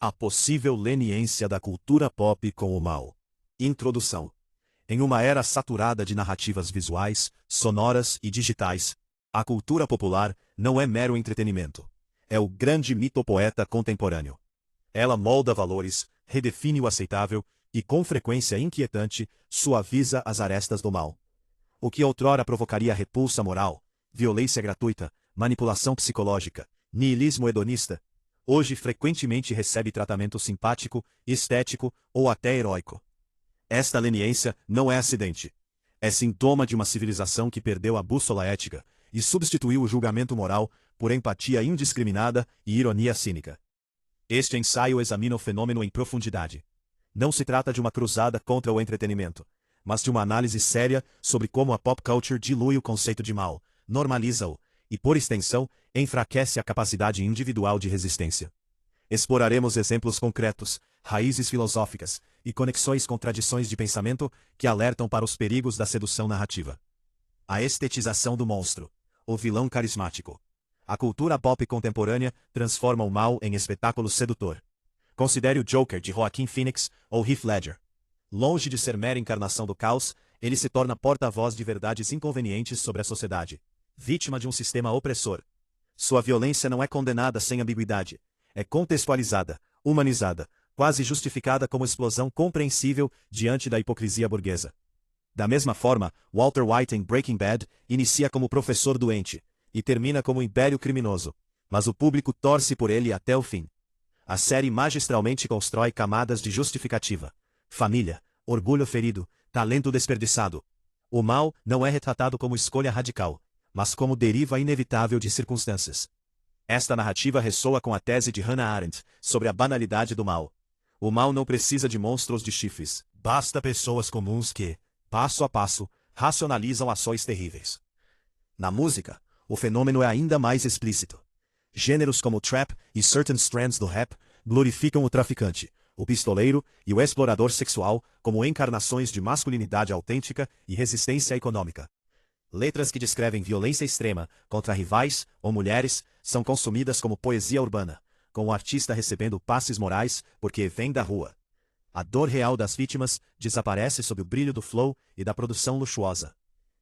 A possível leniência da cultura pop com o mal. Introdução. Em uma era saturada de narrativas visuais, sonoras e digitais, a cultura popular não é mero entretenimento. É o grande mitopoeta contemporâneo. Ela molda valores, redefine o aceitável e, com frequência inquietante, suaviza as arestas do mal. O que outrora provocaria repulsa moral, violência gratuita, manipulação psicológica, niilismo hedonista, hoje frequentemente recebe tratamento simpático, estético ou até heróico. Esta leniência não é acidente. É sintoma de uma civilização que perdeu a bússola ética e substituiu o julgamento moral por empatia indiscriminada e ironia cínica. Este ensaio examina o fenômeno em profundidade. Não se trata de uma cruzada contra o entretenimento, mas de uma análise séria sobre como a pop culture dilui o conceito de mal, normaliza-o e, por extensão, enfraquece a capacidade individual de resistência. Exploraremos exemplos concretos, raízes filosóficas e conexões com tradições de pensamento que alertam para os perigos da sedução narrativa. A estetização do monstro, o vilão carismático. A cultura pop contemporânea transforma o mal em espetáculo sedutor. Considere o Joker de Joaquin Phoenix ou Heath Ledger. Longe de ser mera encarnação do caos, ele se torna porta-voz de verdades inconvenientes sobre a sociedade, vítima de um sistema opressor. Sua violência não é condenada sem ambiguidade. É contextualizada, humanizada, quase justificada como explosão compreensível diante da hipocrisia burguesa. Da mesma forma, Walter White em Breaking Bad inicia como professor doente e termina como império criminoso, mas o público torce por ele até o fim. A série magistralmente constrói camadas de justificativa. Família, orgulho ferido, talento desperdiçado. O mal não é retratado como escolha radical, mas como deriva inevitável de circunstâncias. Esta narrativa ressoa com a tese de Hannah Arendt sobre a banalidade do mal. O mal não precisa de monstros de chifres, basta pessoas comuns que, passo a passo, racionalizam ações terríveis. Na música, o fenômeno é ainda mais explícito. Gêneros como o trap e certain strands do rap glorificam o traficante, o pistoleiro e o explorador sexual como encarnações de masculinidade autêntica e resistência econômica. Letras que descrevem violência extrema contra rivais ou mulheres são consumidas como poesia urbana, com o artista recebendo passes morais porque vem da rua. A dor real das vítimas desaparece sob o brilho do flow e da produção luxuosa.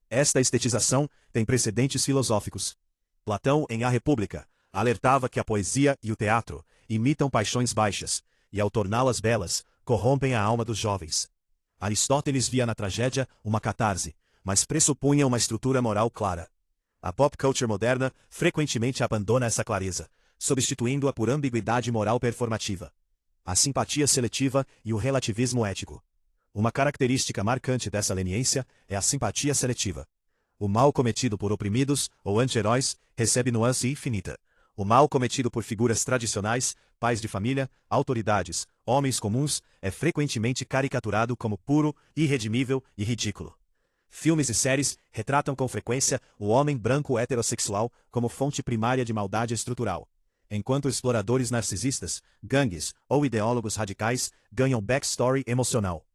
Esta estetização tem precedentes filosóficos. Platão, em A República, alertava que a poesia e o teatro imitam paixões baixas, e ao torná-las belas, corrompem a alma dos jovens. Aristóteles via na tragédia uma catarse, mas pressupunha uma estrutura moral clara. A pop culture moderna frequentemente abandona essa clareza, substituindo-a por ambiguidade moral performativa. A simpatia seletiva e o relativismo ético. Uma característica marcante dessa leniência é a simpatia seletiva. O mal cometido por oprimidos ou anti-heróis recebe nuance infinita. O mal cometido por figuras tradicionais, pais de família, autoridades, homens comuns, é frequentemente caricaturado como puro, irredimível e ridículo. Filmes e séries retratam com frequência o homem branco heterossexual como fonte primária de maldade estrutural, enquanto exploradores narcisistas, gangues ou ideólogos radicais ganham backstory emocional.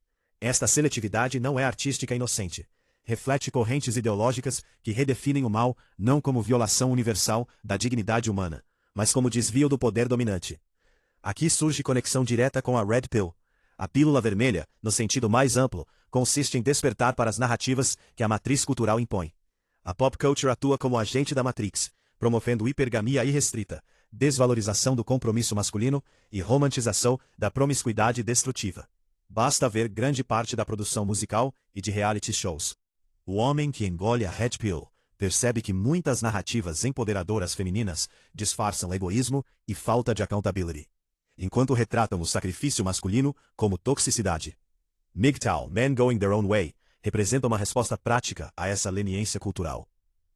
Esta seletividade não é artística inocente. Reflete correntes ideológicas que redefinem o mal não como violação universal da dignidade humana, mas como desvio do poder dominante. Aqui surge conexão direta com a Red Pill. A pílula vermelha, no sentido mais amplo, consiste em despertar para as narrativas que a matriz cultural impõe. A pop culture atua como agente da Matrix, promovendo hipergamia irrestrita, desvalorização do compromisso masculino e romantização da promiscuidade destrutiva. Basta ver grande parte da produção musical e de reality shows. O homem que engole a Red Pill percebe que muitas narrativas empoderadoras femininas disfarçam egoísmo e falta de accountability, enquanto retratam o sacrifício masculino como toxicidade. MGTOW, Men Going Their Own Way, representa uma resposta prática a essa leniência cultural.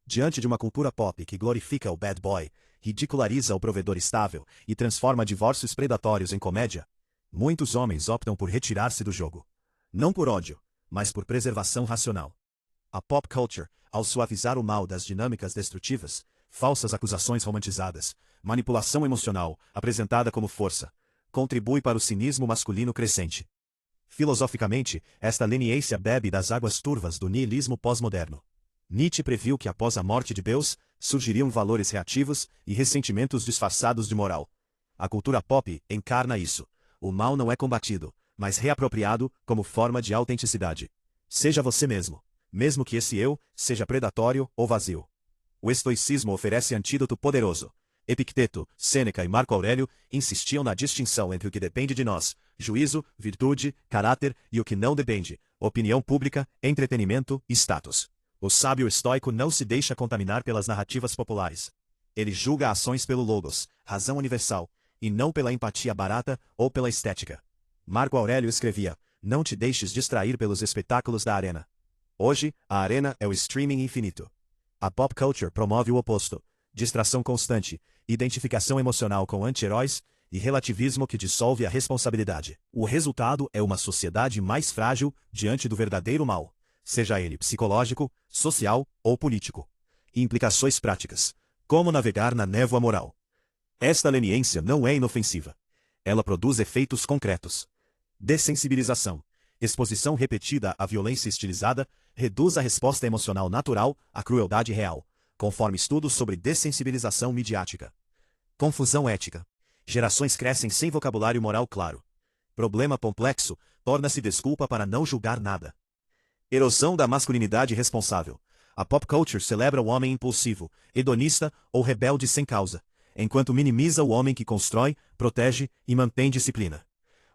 Diante de uma cultura pop que glorifica o bad boy, ridiculariza o provedor estável e transforma divórcios predatórios em comédia, muitos homens optam por retirar-se do jogo. Não por ódio, mas por preservação racional. A pop culture, ao suavizar o mal das dinâmicas destrutivas, falsas acusações romantizadas, manipulação emocional, apresentada como força, contribui para o cinismo masculino crescente. Filosoficamente, esta leniência bebe das águas turvas do niilismo pós-moderno. Nietzsche previu que após a morte de Deus, surgiriam valores reativos e ressentimentos disfarçados de moral. A cultura pop encarna isso. O mal não é combatido, mas reapropriado como forma de autenticidade. Seja você mesmo, mesmo que esse eu seja predatório ou vazio. O estoicismo oferece antídoto poderoso. Epicteto, Sêneca e Marco Aurélio insistiam na distinção entre o que depende de nós, juízo, virtude, caráter, e o que não depende, opinião pública, entretenimento e status. O sábio estoico não se deixa contaminar pelas narrativas populares. Ele julga ações pelo logos, razão universal, e não pela empatia barata ou pela estética. Marco Aurélio escrevia: "Não te deixes distrair pelos espetáculos da arena." Hoje, a arena é o streaming infinito. A pop culture promove o oposto: distração constante, identificação emocional com anti-heróis e relativismo que dissolve a responsabilidade. O resultado é uma sociedade mais frágil diante do verdadeiro mal, seja ele psicológico, social ou político. Implicações práticas. Como navegar na névoa moral. Esta leniência não é inofensiva. Ela produz efeitos concretos. Dessensibilização. Exposição repetida à violência estilizada reduz a resposta emocional natural à crueldade real, conforme estudos sobre dessensibilização midiática. Confusão ética. Gerações crescem sem vocabulário moral claro. Problema complexo torna-se desculpa para não julgar nada. Erosão da masculinidade responsável. A pop culture celebra o homem impulsivo, hedonista ou rebelde sem causa, enquanto minimiza o homem que constrói, protege e mantém disciplina.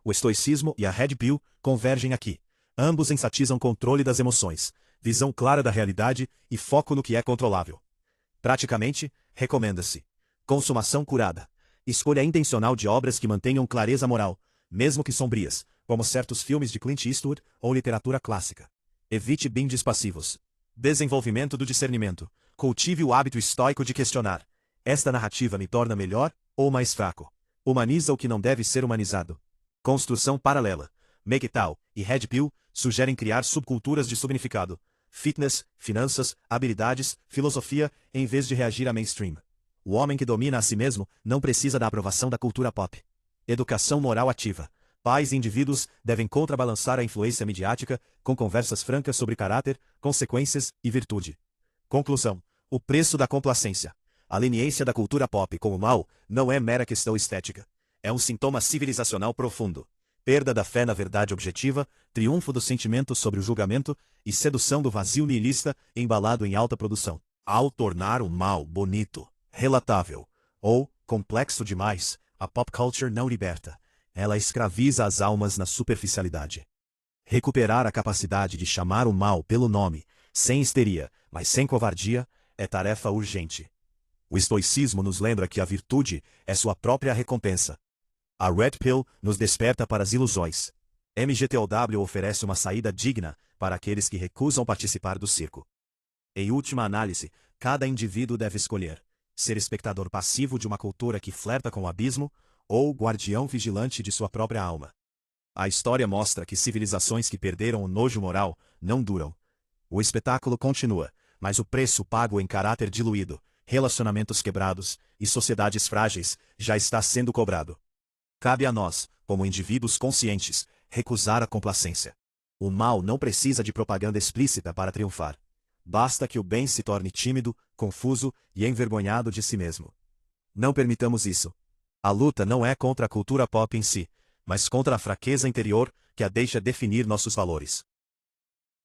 O estoicismo e a Red Pill convergem aqui. Ambos enfatizam controle das emoções, visão clara da realidade e foco no que é controlável. Praticamente, recomenda-se: consumação curada. Escolha intencional de obras que mantenham clareza moral, mesmo que sombrias, como certos filmes de Clint Eastwood ou literatura clássica. Evite binges passivos. Desenvolvimento do discernimento. Cultive o hábito estoico de questionar: esta narrativa me torna melhor ou mais fraco? Humaniza o que não deve ser humanizado. Construção paralela. MGTOW e Red Pill sugerem criar subculturas de significado, fitness, finanças, habilidades, filosofia, em vez de reagir a mainstream. O homem que domina a si mesmo não precisa da aprovação da cultura pop. Educação moral ativa. Pais e indivíduos devem contrabalançar a influência midiática com conversas francas sobre caráter, consequências e virtude. Conclusão. O preço da complacência. A leniência da cultura pop como mal não é mera questão estética. É um sintoma civilizacional profundo. Perda da fé na verdade objetiva, triunfo do sentimento sobre o julgamento e sedução do vazio nihilista embalado em alta produção. Ao tornar o mal bonito, relatável ou complexo demais, a pop culture não liberta. Ela escraviza as almas na superficialidade. Recuperar a capacidade de chamar o mal pelo nome, sem histeria, mas sem covardia, é tarefa urgente. O estoicismo nos lembra que a virtude é sua própria recompensa. A Red Pill nos desperta para as ilusões. MGTOW oferece uma saída digna para aqueles que recusam participar do circo. Em última análise, cada indivíduo deve escolher: ser espectador passivo de uma cultura que flerta com o abismo, ou guardião vigilante de sua própria alma. A história mostra que civilizações que perderam o nojo moral não duram. O espetáculo continua, mas o preço pago em caráter diluído, relacionamentos quebrados e sociedades frágeis já está sendo cobrado. Cabe a nós, como indivíduos conscientes, recusar a complacência. O mal não precisa de propaganda explícita para triunfar. Basta que o bem se torne tímido, confuso e envergonhado de si mesmo. Não permitamos isso. A luta não é contra a cultura pop em si, mas contra a fraqueza interior que a deixa definir nossos valores.